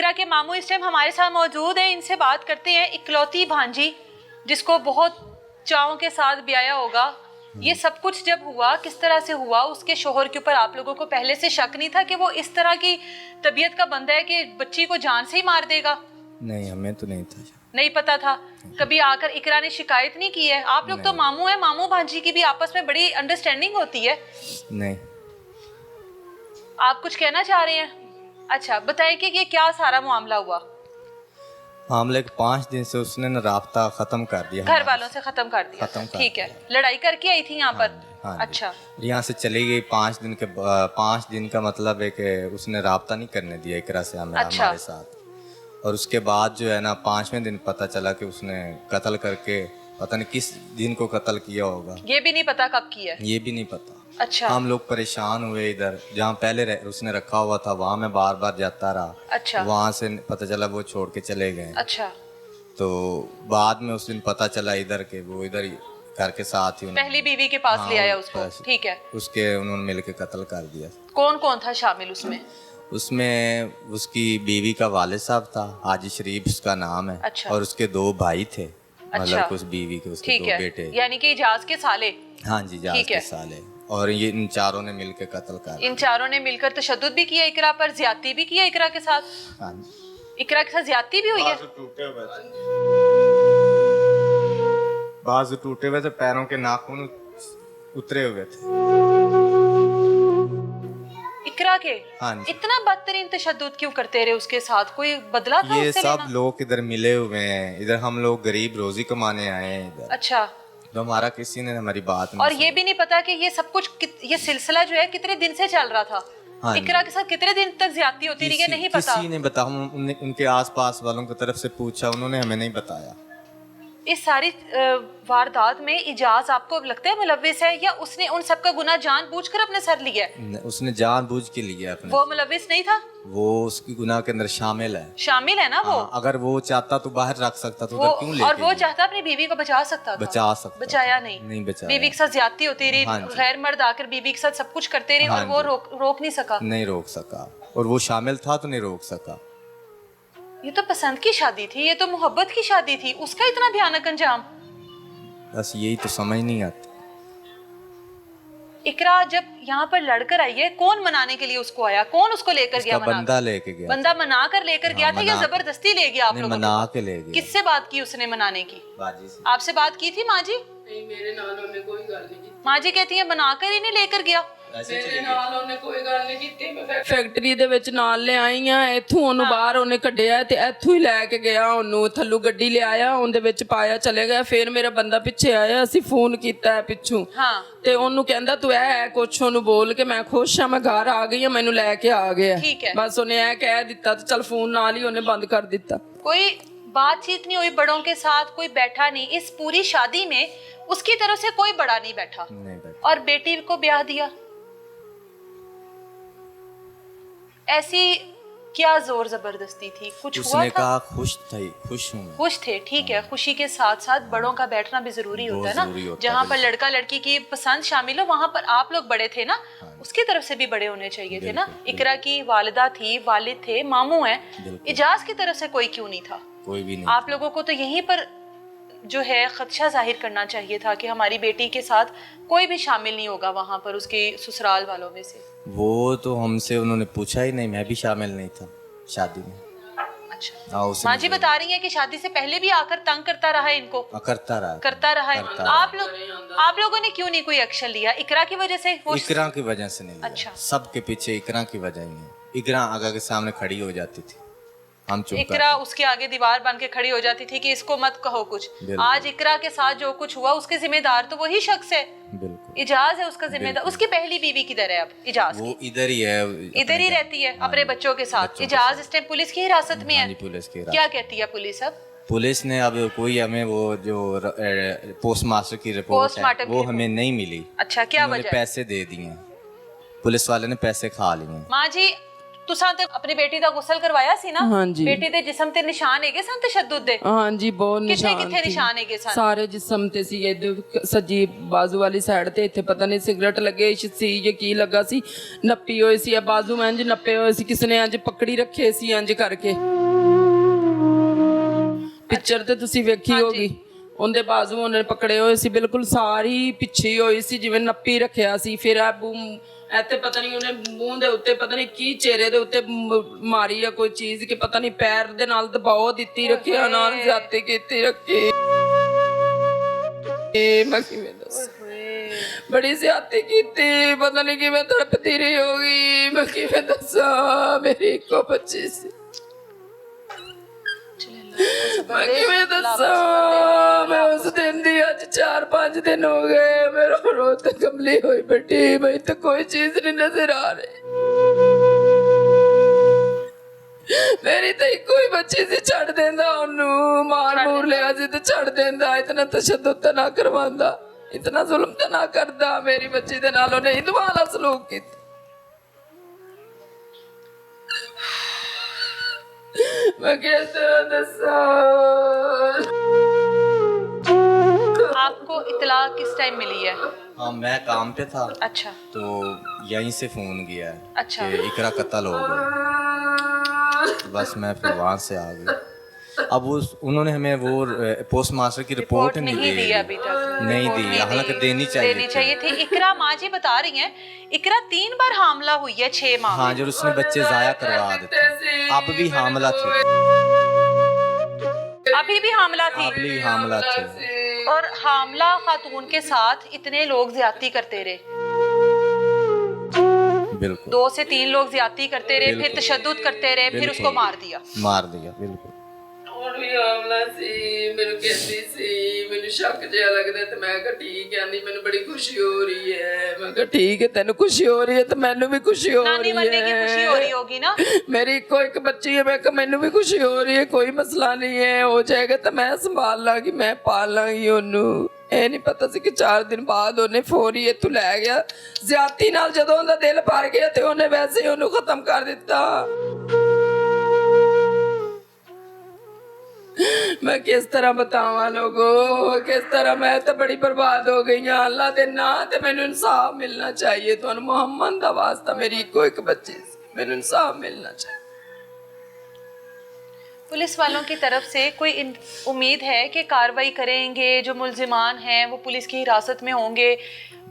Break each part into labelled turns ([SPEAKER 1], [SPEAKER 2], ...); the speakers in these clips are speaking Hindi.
[SPEAKER 1] इकरा के मामू इस टाइम हमारे साथ मौजूद है, इनसे बात करते हैं। इकलौती भांजी जिसको बहुत चावों के साथ ब्याया होगा, ये सब कुछ जब हुआ किस तरह से हुआ? उसके शोहर के ऊपर आप लोगों को पहले से शक नहीं था कि वो इस तरह की तबीयत का बंदा है कि बच्ची को जान से ही मार देगा?
[SPEAKER 2] नहीं, हमें तो नहीं था।
[SPEAKER 1] नहीं पता था? कभी आकर इकरा ने शिकायत नहीं की है? आप लोग तो मामू है, मामू भांजी की भी आपस में बड़ी अंडरस्टैंडिंग होती है।
[SPEAKER 2] नहीं।
[SPEAKER 1] आप कुछ कहना चाह रहे हैं? अच्छा बताइए कि ये क्या सारा मामला हुआ?
[SPEAKER 2] मामले के 5 दिन से उसने न राब्ता खत्म कर दिया,
[SPEAKER 1] घर वालों से खत्म कर दिया? ठीक है, लड़ाई करके आई थी यहाँ पर?
[SPEAKER 2] हाँ।
[SPEAKER 1] अच्छा,
[SPEAKER 2] यहाँ से चली गई 5 दिन के 5 दिन का मतलब है कि उसने राब्ता नहीं करने दिया इकरा से हमारे साथ। और उसके बाद जो है ना 5वें दिन पता चला कि उसने कत्ल करके, पता नहीं किस दिन को कत्ल किया होगा,
[SPEAKER 1] ये भी नहीं पता कब किया है?
[SPEAKER 2] ये भी नहीं पता।
[SPEAKER 1] अच्छा।
[SPEAKER 2] हम लोग परेशान हुए, इधर जहाँ पहले उसने रखा हुआ था वहाँ मैं बार बार जाता रहा।
[SPEAKER 1] अच्छा।
[SPEAKER 2] वहाँ से पता चला वो छोड़ के चले गए।
[SPEAKER 1] अच्छा।
[SPEAKER 2] तो बाद में उस दिन पता चला इधर के वो इधर घर के साथ ही
[SPEAKER 1] पहली बीवी के पास ले आया उसको? ठीक है।
[SPEAKER 2] उसके उन्होंने मिलके कत्ल कर दिया।
[SPEAKER 1] कौन कौन था शामिल उसमें?
[SPEAKER 2] उसमें उसकी बीवी का वालिद साहब था, हाजी शरीफ उसका नाम है।
[SPEAKER 1] अच्छा।
[SPEAKER 2] और उसके 2 भाई थे।
[SPEAKER 1] अच्छा।
[SPEAKER 2] मतलब उस बीवी के उसके 2 बेटे।
[SPEAKER 1] यानी कि इजाज के साले?
[SPEAKER 2] हाँ जी, इजाज के साले। और ये इन चारों ने मिलकर कत्ल कर दिया।
[SPEAKER 1] इन चारों ने मिलकर तशद्दुद भी किया इकरा पर, ज्यादती भी किया इकरा के साथ?
[SPEAKER 2] हाँ जी।
[SPEAKER 1] इकरा के साथ ज्यादती भी हुई है?
[SPEAKER 2] बाजू टूटे हुए थे, पैरों के नाखून उतरे हुए थे
[SPEAKER 1] इकरा के।
[SPEAKER 2] हाँ जी।
[SPEAKER 1] इतना बदतरीन तशद्दुद क्यों करते रहे उसके साथ? कोई बदला था
[SPEAKER 2] ये
[SPEAKER 1] उससे
[SPEAKER 2] सब
[SPEAKER 1] लेना?
[SPEAKER 2] लोग इधर मिले हुए हैं, इधर हम लोग गरीब रोजी कमाने आए हैं इधर।
[SPEAKER 1] अच्छा।
[SPEAKER 2] तो हमारा किसी ने हमारी बात नहीं
[SPEAKER 1] और ये भी नहीं पता कि ये सब कुछ ये सिलसिला जो है कितने दिन से चल रहा था?
[SPEAKER 2] हाँ
[SPEAKER 1] इकरा के साथ कितने दिन तक ज्यादती होती रही है? नहीं पता?
[SPEAKER 2] किसी ने बताया, उनके आसपास वालों की तरफ से पूछा, उन्होंने हमें नहीं बताया।
[SPEAKER 1] इस सारी वारदात में इजाज आपको लगता है मुलव्विस है, या उसने उन सब का गुनाह जानबूझकर अपने सर लिया है?
[SPEAKER 2] उसने जानबूझ के लिया अपने।
[SPEAKER 1] वो मुलव्विस नहीं था?
[SPEAKER 2] वो उसकी गुनाह के अंदर शामिल है।
[SPEAKER 1] शामिल है ना वो?
[SPEAKER 2] अगर वो चाहता तो बाहर रख सकता तो उधर क्यों लेके
[SPEAKER 1] और वो चाहता अपनी बीवी को बचा सकता था?
[SPEAKER 2] बचा सकता।
[SPEAKER 1] बचाया नहीं
[SPEAKER 2] बचाया।
[SPEAKER 1] बीवी के साथ ज्यादती होती रही, गैर मर्द आकर बीवी के साथ सब कुछ करते रहे और वो रोक नहीं सका?
[SPEAKER 2] नहीं रोक सका। और वो शामिल था तो नहीं रोक सका।
[SPEAKER 1] ये तो पसंद की शादी थी, ये तो मोहब्बत की शादी थी, उसका इतना भयानक अंजाम?
[SPEAKER 2] बस यही तो समझ नहीं आती।
[SPEAKER 1] इकरा जब यहाँ पर लड़कर आई है, कौन मनाने के लिए उसको आया? कौन उसको लेकर गया?
[SPEAKER 2] बंदा लेके गया।
[SPEAKER 1] बंदा मना कर लेकर गया था या जबरदस्ती ले गया आप लोगों?
[SPEAKER 2] मना के ले गया।
[SPEAKER 1] किससे बात की उसने मनाने की?
[SPEAKER 2] बाजी से।
[SPEAKER 1] आपसे बात की थी माँ जी?
[SPEAKER 3] नहीं, मेरे नाल उन्हें कोई गल नहीं की।
[SPEAKER 1] माँ जी कहती है बनाकर ही नहीं लेकर गया।
[SPEAKER 3] ਮੇਰੇ ਨਾਲ ਉਹਨੇ ਕੋਈ ਗੱਲ ਨਹੀਂ ਕੀਤੀ। ਮੈਂ ਫੈਕਟਰੀ ਦੇ ਵਿੱਚ ਨਾਲ ਲੈ ਆਈ ਆ, ਇੱਥੋਂ ਉਹਨੂੰ ਬਾਹਰ ਉਹਨੇ ਕੱਢਿਆ ਤੇ ਇੱਥੋਂ ਹੀ ਲੈ ਕੇ ਗਿਆ ਉਹਨੂੰ, ਥੱਲੋਂ ਗੱਡੀ ਲਿਆਇਆ, ਉਹਦੇ ਵਿੱਚ ਪਾਇਆ, ਚਲੇ ਗਿਆ। ਫਿਰ ਮੇਰਾ ਬੰਦਾ ਪਿੱਛੇ ਆਇਆ, ਅਸੀਂ ਫੋਨ ਕੀਤਾ ਪਿੱਛੋਂ ਤੇ ਉਹਨੂੰ ਕਹਿੰਦਾ ਤੂੰ ਇਹ ਕੁਛ ਉਹਨੂੰ ਬੋਲ ਕੇ ਮੈਂ ਖੁਸ਼ ਆ, ਮੈਂ ਘਰ ਆ ਗਈ ਆ, ਮੈਨੂੰ ਲੈ ਕੇ ਆ ਗਿਆ। ਬਸ ਉਹਨੇ ਇਹ ਕਹਿ ਦਿੱਤਾ ਤੇ ਚਲ ਫੋਨ ਨਾਲ ਹੀ ਉਹਨੇ ਬੰਦ ਕਰ ਦਿੱਤਾ।
[SPEAKER 1] कोई बातचीत नहीं हुई बड़ों के साथ? कोई बैठा नहीं? इस पूरी शादी में उसकी तरफ से कोई बड़ा नहीं बैठा? और बेटी को ब्याह दिया? ऐसी क्या जोर जबरदस्ती थी? कुछ
[SPEAKER 2] उसने
[SPEAKER 1] हुआ था?
[SPEAKER 2] कहा खुश थे, खुश हूँ।
[SPEAKER 1] खुश थे, ठीक है। खुशी के साथ साथ बड़ों का बैठना भी जरूरी होता है ना। जहाँ पर लड़का लड़की की पसंद शामिल हो वहाँ पर आप लोग बड़े थे ना, उसकी तरफ से भी बड़े होने चाहिए थे ना। इकरा की वालिदा थी, वालिद थे, मामू हैं, इजाज की तरफ से कोई क्यों नहीं था?
[SPEAKER 2] कोई भी नहीं।
[SPEAKER 1] आप लोगों को तो यहीं पर जो है खदशा जाहिर करना चाहिए था कि हमारी बेटी के साथ कोई भी शामिल नहीं होगा वहाँ पर उसके ससुराल वालों में से।
[SPEAKER 2] वो तो हमसे उन्होंने पूछा ही नहीं, मैं भी शामिल नहीं था शादी में।
[SPEAKER 1] अच्छा। माँ जी बता रही हैं कि शादी से पहले भी आकर तंग करता रहा है इनको? करता रहा है। आप लोगों ने क्यों नहीं कोई एक्शन लिया? इकरा की वजह से?
[SPEAKER 2] इकरा की वजह से नहीं लिया।
[SPEAKER 1] अच्छा।
[SPEAKER 2] सबके पीछे इकरा की वजह ही है। इकरा आगा के सामने खड़ी हो जाती थी, हम चुप।
[SPEAKER 1] इकरा उसके आगे दीवार बन के खड़ी हो जाती थी कि इसको मत कहो कुछ। आज इकरा के साथ जो कुछ हुआ उसके जिम्मेदार तो वही शख्स है। बिल्कुल। इजाज है उसका जिम्मेदार। उसकी पहली बीवी किधर है अब? इजाज
[SPEAKER 2] वो इधर ही है,
[SPEAKER 1] इधर ही रहती है अपने बच्चों के साथ। इजाज इस टाइम पुलिस की हिरासत में है।
[SPEAKER 2] पुलिस की
[SPEAKER 1] क्या कहती है पुलिस अब?
[SPEAKER 2] पुलिस ने अब कोई हमें वो जो पोस्टमास्टर की रिपोर्ट है वो हमें नहीं मिली।
[SPEAKER 1] अच्छा, क्या वजह?
[SPEAKER 2] पैसे दे दिए, पुलिस वाले ने पैसे खा लिए।
[SPEAKER 1] माँ जी तुसां ते अपनी बेटी दा गुसल करवाया सी ना?
[SPEAKER 3] हाँ जी।
[SPEAKER 1] बेटी दे जिस्म ते निशान हैगे सन तशद्दुद दे?
[SPEAKER 3] ਹਾਂਜੀ ਬਹੁਤ
[SPEAKER 1] किथे
[SPEAKER 3] ਨਿਸ਼ਾਨ
[SPEAKER 1] किथे
[SPEAKER 3] ਸੀ।
[SPEAKER 1] निशान हैगे सन?
[SPEAKER 3] ਸਾਰੇ ਜਿਸਮ ਤੇ ਸੀ, ਇਹਦੇ ਸੱਜੀ ਬਾਜ਼ੂ ਵਾਲੀ ਸਾਈਡ ਤੇ ਇੱਥੇ ਪਤਾ ਨਹੀਂ ਸਿਗਰਟ ਲੱਗੇ ਸੀ ਜਾਂ ਕੀ ਲੱਗਾ ਸੀ, ਨੱਪੀ ਹੋਈ ਸੀ, ਆ ਬਾਜ਼ੂ ਮੈਂ ਇੰਜ ਨੱਪੇ ਹੋਏ ਸੀ, ਕਿਸੇ ਨੇ ਇੰਜ ਪਕੜੀ ਰੱਖੇ ਸੀ ਇੰਜ ਕਰਕੇ। ਪਿਕਚਰ ਤੇ ਤੁਸੀਂ ਵੇਖੀ ਹੋਗੀ, ਉਹਦੇ ਬਾਜ਼ੂ ਉਹਨੇ ਪਕੜੇ ਹੋਏ ਸੀ, ਬਿਲਕੁਲ ਸਾਰੀ ਪਿੱਛੇ ਹੋਈ ਸੀ ਜਿਵੇਂ ਨੱਪੀ ਰੱਖਿਆ ਸੀ। ਫਿਰ ਆ ਇੱਥੇ ਪਤਾ ਨਹੀਂ ਉਹਨੇ ਮੂੰਹ ਦੇ ਉੱਤੇ ਪਤਾ ਨਹੀਂ ਕੀ ਚਿਹਰੇ ਦੇ ਉੱਤੇ ਮਾਰੀ ਆ ਕੋਈ ਚੀਜ਼, ਕਿ ਪਤਾ ਨਹੀਂ ਪੈਰ ਦੇ ਨਾਲ ਦਬਾਅ ਦਿੱਤੀ ਰੱਖਿਆ, ਨਾਲ ਜ਼ਿਆਦਤੀ ਕੀਤੀ ਰੱਖੀ। ਮੈਂ ਕਿਵੇਂ ਦੱਸ, ਬੜੀ ਜ਼ਿਆਦਤੀ ਕੀਤੀ, ਪਤਾ ਨਹੀਂ ਕਿਵੇਂ ਤੜਪਦੀ ਰਹੀ ਹੋਗੀ। ਮੈਂ ਕਿਵੇਂ ਦੱਸਾਂ, ਮੇਰੀ ਇੱਕੋ ਬੱਚੀ ਸੀ। ਮੈਂ ਕਿਵੇਂ ਦੱਸਾਂ, ਮੈਂ ਉਸ ਦਿਨ ਦੀ ਅੱਜ 4-5 ਦਿਨ ਹੋ ਗਏ, ਮੇਰਾ ਰੋ ਤੇ ਕਮਲੀ ਹੋਈ ਬੈਠੀ, ਮੈਨੂੰ ਤਾਂ ਕੋਈ ਚੀਜ਼ ਨਹੀਂ ਨਜ਼ਰ ਆ ਰਹੀ। ਮੇਰੀ ਤਾਂ ਇੱਕੋ ਹੀ ਬੱਚੀ ਸੀ, ਛੱਡ ਦਿੰਦਾ ਉਹਨੂੰ, ਮਾਰ ਮੂਰ ਲਿਆ ਸੀ ਤੇ ਛੱਡ ਦਿੰਦਾ, ਇਤਨਾ ਤਸ਼ੱਦੁਦ ਤਾਂ ਨਾ ਕਰਵਾਉਂਦਾ, ਇਤਨਾ ਜ਼ੁਲਮ ਤਾਂ ਨਾ ਕਰਦਾ। ਮੇਰੀ ਬੱਚੀ ਦੇ ਨਾਲ ਉਹਨੇ ਹਿੰਦੂਆਂ ਵਾਲਾ ਸਲੂਕ ਕੀਤਾ। मैं किस तरह दसा।
[SPEAKER 1] आपको इतला किस टाइम मिली है?
[SPEAKER 2] हाँ, मैं काम पे था।
[SPEAKER 1] अच्छा।
[SPEAKER 2] तो यहीं से फोन किया है
[SPEAKER 1] अच्छा।
[SPEAKER 2] कि इकरा कत्ल हो गई। तो बस मैं फिर वहाँ से आ गई। अब उन्होंने हमें वो पोस्ट मास्टर की रिपोर्ट नहीं दी
[SPEAKER 1] अभी तक।
[SPEAKER 2] नहीं दी, हालांकि देनी चाहिए
[SPEAKER 1] थी। इकरा माँ जी बता रही हैं, इकरा 3 बार हामला हुई है 6 माह।
[SPEAKER 2] हाँ, जो उसने बच्चे जाया करवा देते, अब भी हामला थी,
[SPEAKER 1] अभी भी हामला थी,
[SPEAKER 2] अब भी हामला थी।
[SPEAKER 1] और हामला खातून के साथ इतने लोग ज्यादती करते रहे,
[SPEAKER 2] बिल्कुल
[SPEAKER 1] 2 से 3 लोग ज्यादती करते रहे, फिर तशद्दुद करते रहे, फिर उसको मार दिया।
[SPEAKER 2] बिल्कुल।
[SPEAKER 3] ਹੁਣ ਵੀ ਆਮਲਾ ਸੀ, ਮੈਨੂੰ ਕਹਿੰਦੀ ਸੀ, ਮੈਨੂੰ ਸ਼ੱਕ ਜਿਹਾ ਲੱਗਦਾ, ਤੇ ਮੈਂ ਕਿਹਾ ਠੀਕ ਹੈ, ਨਹੀਂ ਮੈਨੂੰ ਬੜੀ ਖੁਸ਼ੀ ਹੋ ਰਹੀ ਹੈ। ਮੈਂ ਕਿਹਾ ਠੀਕ ਹੈ, ਤੈਨੂੰ ਖੁਸ਼ੀ ਹੋ ਰਹੀ ਹੈ ਤੇ ਮੈਨੂੰ ਵੀ ਖੁਸ਼ੀ ਹੋ ਰਹੀ ਹੈ।
[SPEAKER 1] नानी बनने की खुशी हो रही होगी ना?
[SPEAKER 3] ਮੇਰੀ ਇੱਕੋ ਇੱਕ ਬੱਚੀ ਹੈ, ਮੈਂ ਕਿਹਾ ਮੈਨੂੰ ਵੀ ਖੁਸ਼ੀ ਹੋ ਰਹੀ ਹੈ, ਕੋਈ ਮਸਲਾ ਨਹੀਂ ਹੈ, ਹੋ ਜਾਏਗਾ ਤਾਂ ਮੈਂ ਸੰਭਾਲ ਲਾਂਗੀ, ਮੈਂ ਪਾਲ ਲਾਂਗੀ ਉਹਨੂੰ। ਇਹ ਨਹੀਂ ਪਤਾ ਸੀ ਕਿ 4 ਦਿਨ ਬਾਅਦ ਉਹਨੇ ਫੌਰੀ ਇੱਥੋਂ ਲੈ ਗਿਆ। ਜ਼ਿਆਦਤੀ ਨਾਲ ਜਦੋਂ ਉਹਦਾ ਦਿਲ ਭਰ ਗਿਆ ਤੇ ਉਹਨੇ ਵੈਸੇ ਹੀ ਉਹਨੂੰ ਖਤਮ ਕਰ ਦਿੱਤਾ। मैं किस तरह बतावा लोगों, किस तरह, मैं तो बड़ी बर्बाद हो गई हाँ। अल्लाह दे ना ते मैनू इंसाफ मिलना चाहिए। तो मोहम्मद दा वास्ता, मेरी इको एक बच्ची, मैनू इंसाफ मिलना चाहिए।
[SPEAKER 1] पुलिस वालों की तरफ से कोई उम्मीद है कि कार्रवाई करेंगे, जो मुल्जिमान हैं वो पुलिस की हिरासत में होंगे,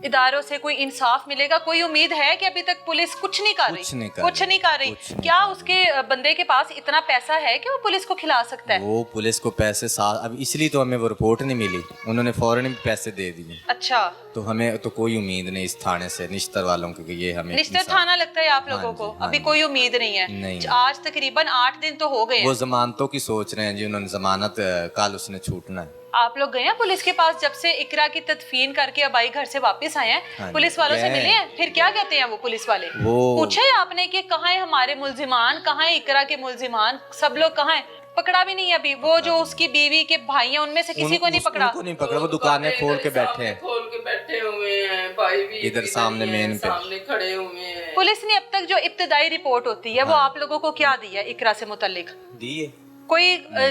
[SPEAKER 1] इदारों से कोई इंसाफ मिलेगा? कोई उम्मीद है कि अभी तक पुलिस कुछ नहीं कर रही? कुछ नहीं कर रही। क्या उसके बंदे के पास इतना पैसा है कि वो पुलिस को खिला सकता है?
[SPEAKER 2] वो पुलिस को पैसे अब इसलिए तो हमें वो रिपोर्ट नहीं मिली, उन्होंने फौरन ही पैसे दे दिए।
[SPEAKER 1] अच्छा।
[SPEAKER 2] तो हमें तो कोई उम्मीद नहीं इस थाने से, निश्तर वालों को, कि ये हमें
[SPEAKER 1] निश्तर थाना लगता है आप लोगों को? अभी कोई उम्मीद नहीं है?
[SPEAKER 2] नहीं।
[SPEAKER 1] आज तकरीबन 8 दिन तो हो गए।
[SPEAKER 2] वो जमानतों की सोच रहे हैं जी, उन्होंने जमानत कल उसने छूटना है।
[SPEAKER 1] आप लोग गए हैं पुलिस के पास जब से इकरा की तदफीन करके अबाई घर से वापस आए हैं?
[SPEAKER 2] हाँ,
[SPEAKER 1] पुलिस वालों से मिले हैं? फिर क्या कहते हैं वो पुलिस वाले?
[SPEAKER 2] वो
[SPEAKER 1] पूछे आपने कि कहाँ है हमारे मुल्जिमान, कहाँ है इकरा के मुल्जिमान, सब लोग कहाँ है? पकड़ा भी नहीं है अभी। वो जो उसकी बीवी के भाई हैं उनमें से किसी को नहीं पकड़ा?
[SPEAKER 2] उनको नहीं पकड़ा, वो दुकानें खोल के बैठे हैं,
[SPEAKER 3] खोल के बैठे हुए हैं, भाई भी
[SPEAKER 2] इधर सामने मेन पे
[SPEAKER 3] सामने खड़े हुए हैं।
[SPEAKER 1] पुलिस ने अब तक जो इब्तदाई रिपोर्ट होती है वो आप लोगों को क्या दी है इकरा से मुतल्लिक?
[SPEAKER 2] दिए
[SPEAKER 1] कोई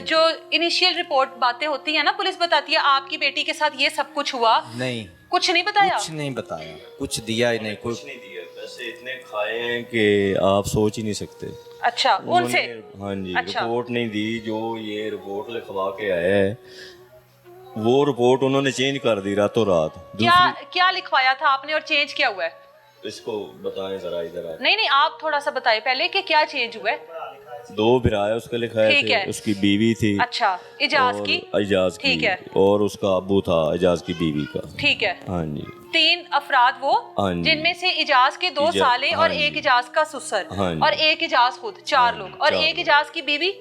[SPEAKER 1] जो इनिशियल रिपोर्ट बातें होती है ना, पुलिस बताती है आपकी बेटी के साथ ये सब कुछ हुआ,
[SPEAKER 2] नहीं,
[SPEAKER 1] कुछ नहीं बताया?
[SPEAKER 2] कुछ नहीं बताया, कुछ दिया ही नहीं,
[SPEAKER 4] कुछ नहीं दिया। पैसे इतने खाए हैं कि आप सोच ही नहीं सकते।
[SPEAKER 1] अच्छा, उनसे?
[SPEAKER 4] हाँ जी।
[SPEAKER 1] अच्छा।
[SPEAKER 4] रिपोर्ट नहीं दी, जो ये रिपोर्ट लिखवा के आया है वो रिपोर्ट उन्होंने चेंज कर दी रातों रात।
[SPEAKER 1] क्या लिखवाया था आपने और चेंज क्या हुआ है?
[SPEAKER 4] इसको बताएं जरा, इधर
[SPEAKER 1] नहीं आप थोड़ा सा बताएं पहले कि क्या चेंज हुआ है।
[SPEAKER 4] 2 भराए उसके लिखाए थे, उसकी बीवी थी।
[SPEAKER 1] अच्छा, इजाज की?
[SPEAKER 4] इजाज की,
[SPEAKER 1] ठीक है।
[SPEAKER 4] और उसका अबू था इजाज की बीवी का।
[SPEAKER 1] ठीक है।
[SPEAKER 4] हाँ जी।
[SPEAKER 1] 3 अफराद वो, जिनमें से इजाज के 2 साले और एक इजाज का ससुर और एक इजाज खुद, 4 लोग, और एक इजाज की बीवी।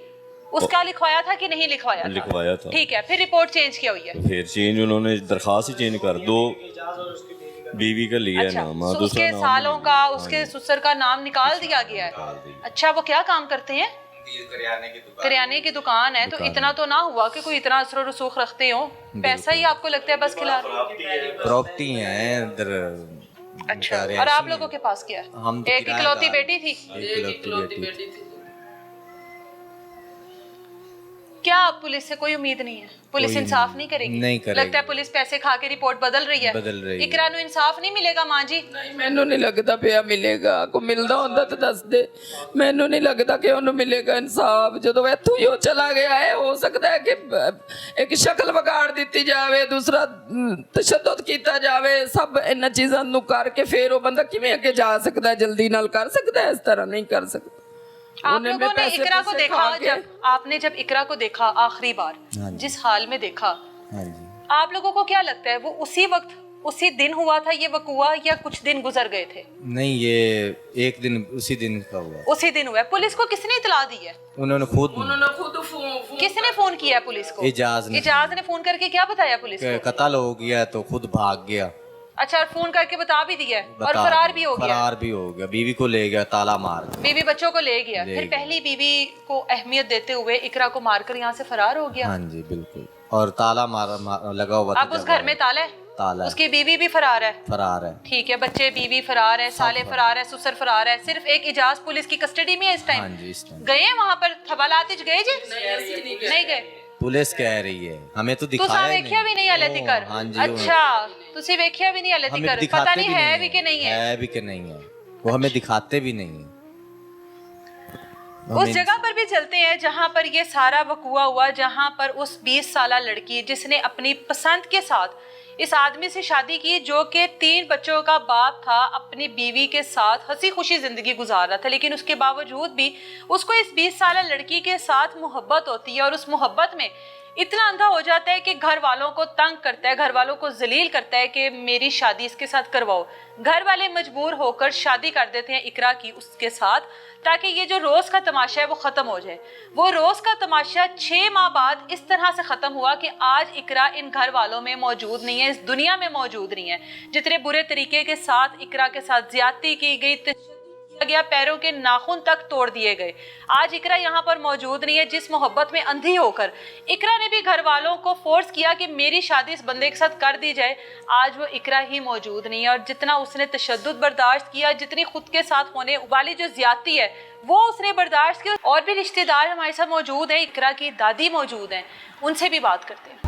[SPEAKER 1] उसका लिखवाया था कि नहीं लिखवाया था?
[SPEAKER 4] लिखवाया था।
[SPEAKER 1] ठीक है, फिर रिपोर्ट चेंज क्या हुई है?
[SPEAKER 4] फिर चेंज उन्होंने दरखास्त ही चेंज कर, 2 बीवी का लिया
[SPEAKER 1] अच्छा,
[SPEAKER 4] नाम,
[SPEAKER 1] उसके सालों का, उसके ससुर का नाम निकाल दिया गया है। अच्छा, वो क्या काम करते हैं? करियाने की दुकान है। तो इतना तो ना हुआ कि कोई इतना असर रसूख रखते हो? पैसा ही आपको लगता है बस खिला?
[SPEAKER 2] प्रॉपर्टी है इधर
[SPEAKER 1] अच्छा,
[SPEAKER 2] बता रहे
[SPEAKER 1] और आप
[SPEAKER 2] ऐसे
[SPEAKER 1] लोगों के पास क्या है?
[SPEAKER 2] हम तो
[SPEAKER 1] एक
[SPEAKER 2] किराएदार
[SPEAKER 1] इकलौती
[SPEAKER 2] हैं।
[SPEAKER 1] बेटी थी।
[SPEAKER 2] इकलौती बेटी थी।
[SPEAKER 1] क्या अब पुलिस से कोई उम्मीद नहीं है? पुलिस
[SPEAKER 2] कोई
[SPEAKER 1] इंसाफ नहीं करेगी?
[SPEAKER 2] नहीं करेगी।
[SPEAKER 1] लगता है पुलिस पैसे खा के रिपोर्ट बदल रही है।
[SPEAKER 2] बदल रही है।
[SPEAKER 1] इकरा ਨੂੰ इंसाफ नहीं मिलेगा मां जी?
[SPEAKER 3] ਨਹੀਂ ਮੈਨੂੰ ਨਹੀਂ ਲੱਗਦਾ ਪਿਆ ਮਿਲੇਗਾ, ਕੋ ਮਿਲਦਾ ਹੁੰਦਾ ਤਾਂ ਦੱਸ ਦੇ। ਮੈਨੂੰ ਨਹੀਂ ਲੱਗਦਾ ਕਿ ਉਹਨੂੰ ਮਿਲੇਗਾ ਇਨਸਾਫ। ਜਦੋਂ ਇੱਥੋਂ ਹੀ ਉਹ ਚਲਾ ਗਿਆ ਹੈ, ਹੋ ਸਕਦਾ ਹੈ ਕਿ ਇੱਕ ਸ਼ਕਲ ਵਿਗਾੜ ਦਿੱਤੀ ਜਾਵੇ, ਦੂਸਰਾ ਤਸ਼ੱਦਦ ਕੀਤਾ ਜਾਵੇ, ਸਭ ਇਹਨਾਂ ਚੀਜ਼ਾਂ ਨੂੰ ਕਰਕੇ ਫਿਰ ਉਹ ਬੰਦਾ ਕਿਵੇਂ ਅੱਗੇ ਜਾ ਸਕਦਾ ਹੈ, ਜਲਦੀ ਨਾਲ ਕਰ ਸਕਦਾ ਹੈ, ਇਸ ਤਰ੍ਹਾਂ ਨਹੀਂ ਕਰ ਸਕਦਾ।
[SPEAKER 1] आप लोगों ने इकरा को देखा, जब आपने जब इकरा को देखा आखिरी बार,
[SPEAKER 2] हाँ जी।
[SPEAKER 1] जिस हाल में देखा,
[SPEAKER 2] हाँ जी।
[SPEAKER 1] आप लोगों को क्या लगता है वो उसी वक्त उसी दिन हुआ था ये वकूआ, या कुछ दिन गुजर गए थे?
[SPEAKER 2] नहीं, ये एक दिन उसी दिन का हुआ।
[SPEAKER 1] उसी दिन हुआ है। पुलिस को किसने इतला दी है?
[SPEAKER 2] उन्होंने खुद
[SPEAKER 3] ਉਹਨਾਂ ਖੁਦ ਫੋਨ
[SPEAKER 1] किसने फोन किया है पुलिस को?
[SPEAKER 2] इजाज ने
[SPEAKER 1] फोन करके क्या बताया पुलिस को?
[SPEAKER 2] कत्ल हो गया तो खुद भाग गया।
[SPEAKER 1] अच्छा, और फोन करके बता भी दिया है, और
[SPEAKER 2] बता
[SPEAKER 1] फरार भी हो गया?
[SPEAKER 2] फरार भी हो गया, बीवी को ले गया ताला मार के।
[SPEAKER 1] बीवी बच्चों को ले गया,
[SPEAKER 2] ले
[SPEAKER 1] फिर
[SPEAKER 2] गया।
[SPEAKER 1] पहली बीवी को अहमियत देते हुए इकरा को मारकर यहाँ से फरार हो गया।
[SPEAKER 2] हाँ जी बिल्कुल। और ताला लगा हुआ था
[SPEAKER 1] अब उस
[SPEAKER 2] जगह
[SPEAKER 1] घर में ताला है,
[SPEAKER 2] ताला है।
[SPEAKER 1] उसकी बीवी भी फरार है।
[SPEAKER 2] फरार है।
[SPEAKER 1] ठीक है, बच्चे, बीवी फरार है, साले फरार है, ससुर फरार है, सिर्फ एक इजाज पुलिस की कस्टडी में है इस
[SPEAKER 2] हाँ
[SPEAKER 1] टाइम।
[SPEAKER 2] जी इस टाइम
[SPEAKER 1] गए वहां पर थबालातिज गए जी? नहीं गए।
[SPEAKER 2] पुलिस कह रही है, हमें तो
[SPEAKER 1] तुसा
[SPEAKER 2] दिखाया ही
[SPEAKER 1] वेख्या भी नहीं हले
[SPEAKER 2] ओ,
[SPEAKER 1] तिकर?
[SPEAKER 2] हाँ जी
[SPEAKER 1] अच्छा, तुसी वेख्या भी नहीं हले
[SPEAKER 2] हमें
[SPEAKER 1] तिकर, पता
[SPEAKER 2] दिखाते
[SPEAKER 1] नहीं है भी कि नहीं है।
[SPEAKER 2] है भी कि नहीं है, वो हमें दिखाते भी नहीं है।
[SPEAKER 1] उस जगह पर भी चलते हैं जहां पर ये सारा वकूआ हुआ, जहां पर उस 20 साला लड़की जिसने अपनी पसंद के साथ इस आदमी से शादी की, जो कि 3 बच्चों का बाप था, अपनी बीवी के साथ हंसी खुशी जिंदगी गुजार रहा था, लेकिन उसके बावजूद भी उसको इस 20 साला लड़की के साथ मोहब्बत होती है, और उस मोहब्बत में इतना अंधा हो जाता है कि घर वालों को तंग करता है, घर वालों को जलील करता है कि मेरी शादी इसके साथ करवाओ। घर वाले मजबूर होकर शादी कर देते हैं इकरा की उसके साथ, ताकि ये जो रोज का तमाशा है वो खत्म हो जाए। वो रोज का तमाशा 6 माह बाद इस तरह से खत्म हुआ कि आज इकरा इन घर वालों में मौजूद नहीं है, इस दुनिया में मौजूद नहीं है। जितने बुरे तरीके के साथ इकरा के साथ ज्यादती की गई, गया, पैरों के नाखून तक तोड़ दिए गए, आज इकरा यहाँ पर मौजूद नहीं है। जिस मोहब्बत में अंधी होकर इकरा ने भी घर वालों को फोर्स किया कि मेरी शादी इस बंदे के साथ कर दी जाए, आज वो इकरा ही मौजूद नहीं है। और जितना उसने तशद्दुद बर्दाश्त किया, जितनी खुद के साथ होने वाली जो ज्यादती है वो उसने बर्दाश्त की। और भी रिश्तेदार हमारे साथ मौजूद है, इकरा की दादी मौजूद हैं, उनसे भी बात करते हैं।